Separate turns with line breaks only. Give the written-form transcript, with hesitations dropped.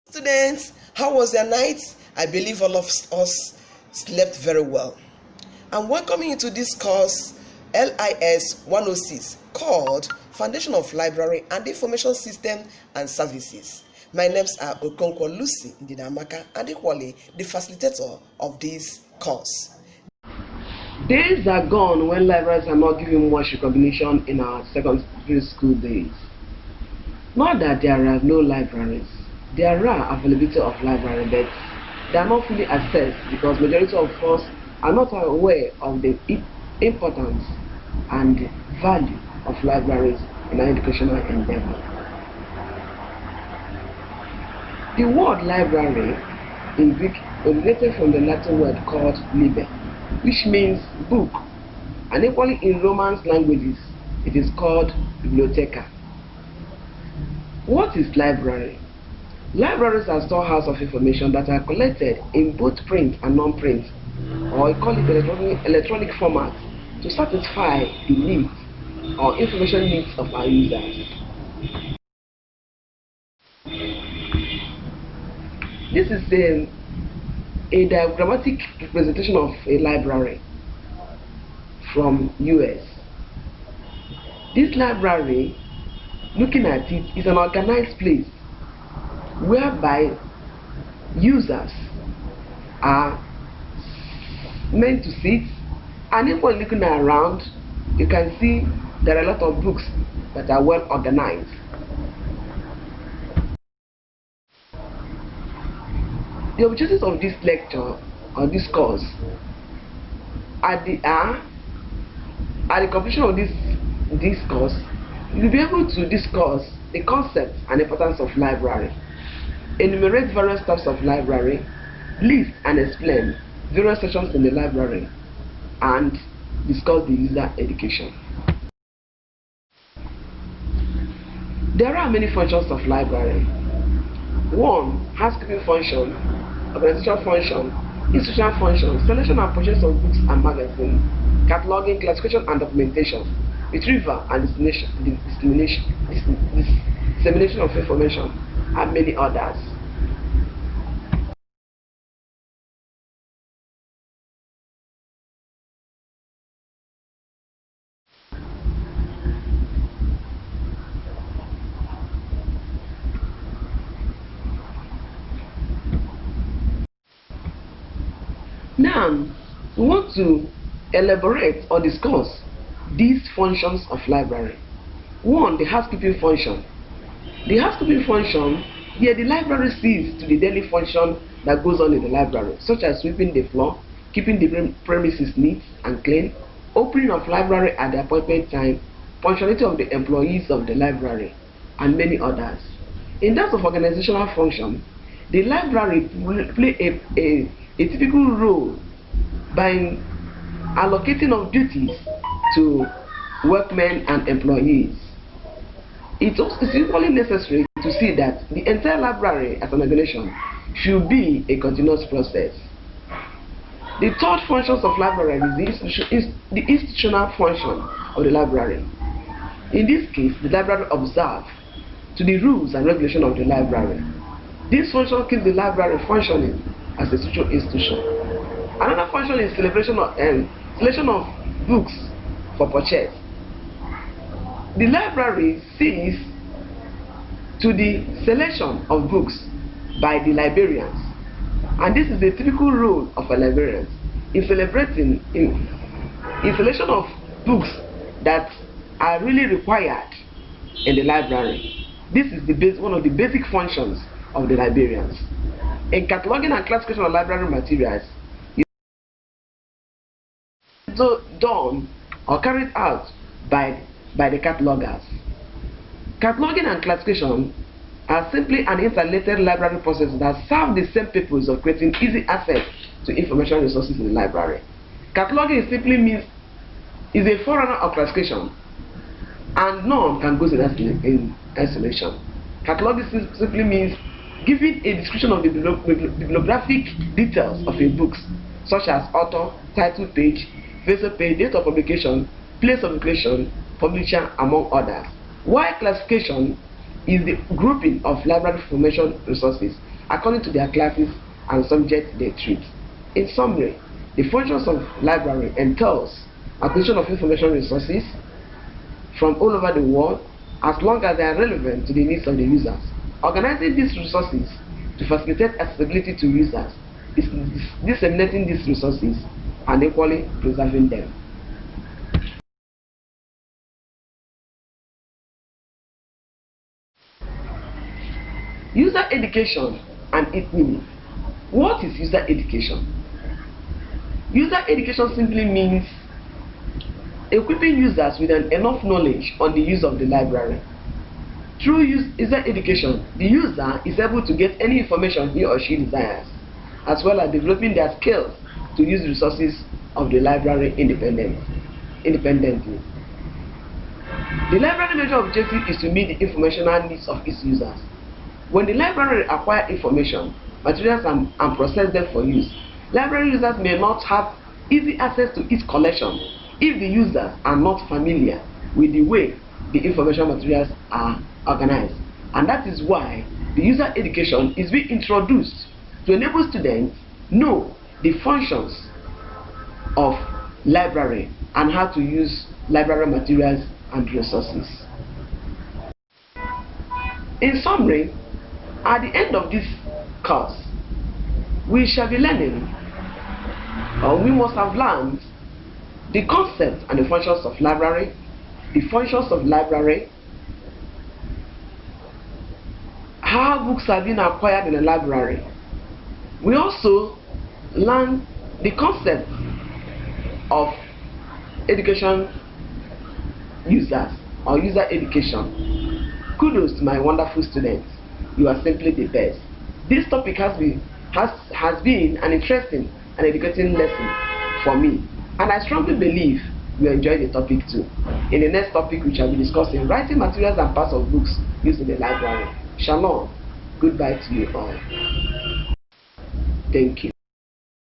Students, how was your night? I believe all of us slept very well. I'm welcoming you to this course LIS 106 called Foundation of Library and Information System and Services. My names are Okonkwo Lucy Ndinamaka and equally the facilitator of this course. Days are gone when libraries are not given much recognition in our secondary school days. Not that there are no libraries. There are availability of library, but they are not fully accessed because majority of us are not aware of the importance and value of libraries in our educational endeavor. The word library in Greek originated from the Latin word called liber, which means book, and equally in Romance languages it is called bibliotheca. What is library? Libraries are storehouses of information that are collected in both print and non-print, or we call it electronic format, to satisfy the needs or information needs of our users. This is a diagrammatic representation of a library from US. This library, looking at it, is an organized place whereby users are meant to sit, and if we're looking around, you can see there are a lot of books that are well organized. The objectives of this lecture or this course at the completion of this course, you'll be able to discuss the concept and importance of library, enumerate various types of library, list and explain various sections in the library, and discuss the user education. There are many functions of library. 1. Housekeeping function, organizational function, institutional function, selection and purchase of books and magazines, cataloging, classification and documentation, retrieval and dissemination of information, and many others. Now, we want to elaborate or discuss these functions of library. 1. The housekeeping function. The housekeeping function, here the library sees to the daily function that goes on in the library, such as sweeping the floor, keeping the premises neat and clean, opening of library at the appointed time, punctuality of the employees of the library, and many others. In terms of organizational function, the library play a typical role by allocating of duties to workmen and employees. It is equally necessary to see that the entire library as an organization should be a continuous process. The third functions of library is the institutional function of the library. In this case, the library observes to the rules and regulations of the library. This function keeps the library functioning as a social institution. Another function is selection of books for purchase. The library sees to the selection of books by the librarians, and this is the typical role of a librarian in selection of books that are really required in the library. This is one of the basic functions of the librarians. In cataloging and classification of library materials, it is done or carried out by the catalogers. Cataloging and classification are simply an interrelated library process that serve the same purpose of creating easy access to information resources in the library. Cataloging simply means is a forerunner of classification, and none can go in isolation. Cataloging simply means giving a description of the bibliographic details of a book, such as author, title page, vessel page, date of publication, place of publication, publisher, among others. While classification is the grouping of library information resources according to their classes and subjects they treat. In summary, the functions of library entails acquisition of information resources from all over the world as long as they are relevant to the needs of the users. Organizing these resources to facilitate accessibility to users is disseminating these resources and equally preserving them. User education and its meaning. What is user education? User education simply means equipping users with enough knowledge on the use of the library. Through user education, the user is able to get any information he or she desires, as well as developing their skills to use resources of the library independently. The library major objective is to meet the informational needs of its users. When the library acquires information, materials and process them for use, library users may not have easy access to its collection if the users are not familiar with the way the information materials are organized. And that is why the user education is being introduced to enable students know the functions of library and how to use library materials and resources. In summary, at the end of this course, we shall be learning, or we must have learned, the concept and the functions of library, the functions of library, how books are being acquired in the library. We also learn the concept of education users or user education. Kudos to my wonderful students. You are simply the best. This topic has been an interesting and educating lesson for me, and I strongly believe you enjoy the topic too. In the next topic, we shall be discussing writing materials and parts of books used in the library. Shalom. Goodbye to you all. Thank you.